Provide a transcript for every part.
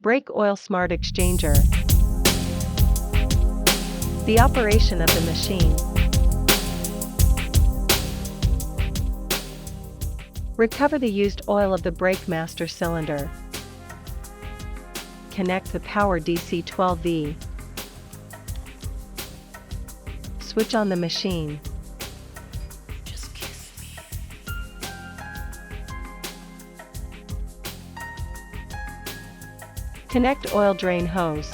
Brake Oil Smart Exchanger. The operation of the machine. Recover the used oil of the brake master cylinder. Connect the power DC-12V. Switch on the machine. Connect oil drain hose.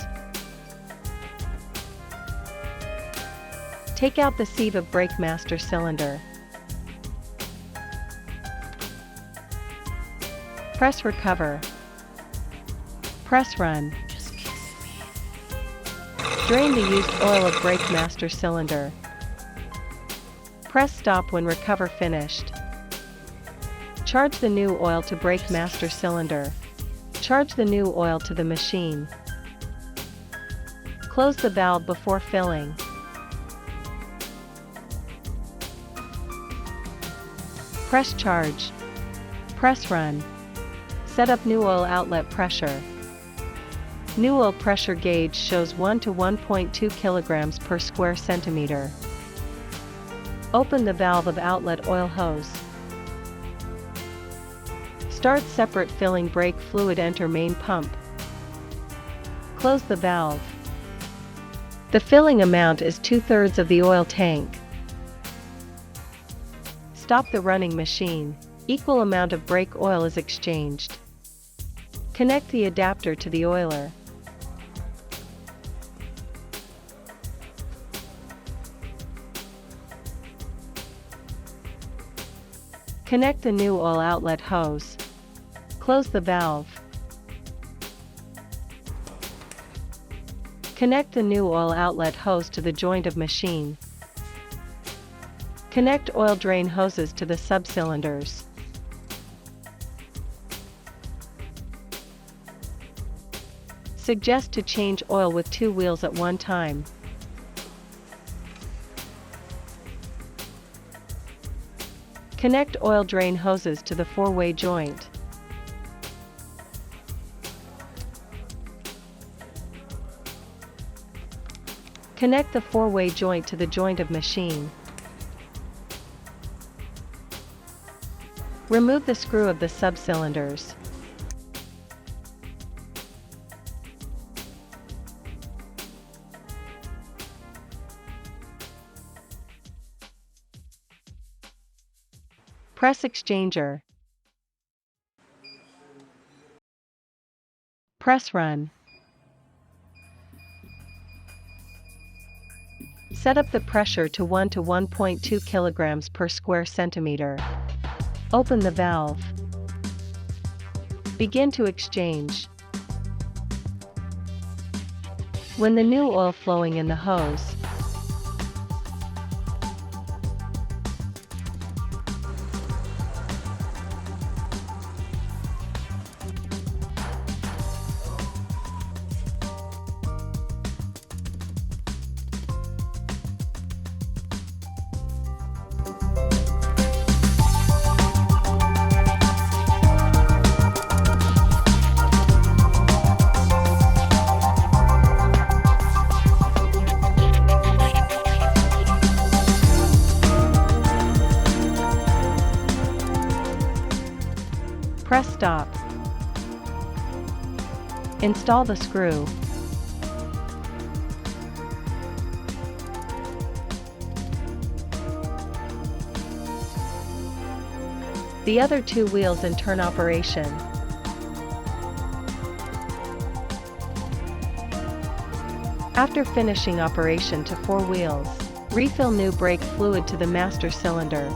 Take out the sieve of brake master cylinder. Press recover. Press run. Drain the used oil of brake master cylinder. Press stop when recover finished. Charge the new oil to brake master cylinder. Charge the new oil to the machine. Close the valve before filling. Press charge. Press run. Set up new oil outlet pressure. New oil pressure gauge shows 1 to 1.2 kilograms per square centimeter. Open the valve of outlet oil hose. Start separate filling brake fluid. Enter main pump. Close the valve. The filling amount is 2/3 of the oil tank. Stop the running machine. Equal amount of brake oil is exchanged. Connect the adapter to the oiler. Connect the new oil outlet hose. Close the valve. Connect the new oil outlet hose to the joint of machine. Connect oil drain hoses to the sub-cylinders. Suggest to change oil with 2 wheels at one time. Connect oil drain hoses to the 4-way joint. Connect the 4-way joint to the joint of machine. Remove the screw of the sub-cylinders. Press exchanger. Press run. Set up the pressure to 1 to 1.2 kilograms per square centimeter. Open the valve. Begin to exchange. When the new oil flowing in the hose, press stop. Install the screw. The other 2 wheels in turn operation. After finishing operation to 4 wheels, refill new brake fluid to the master cylinder.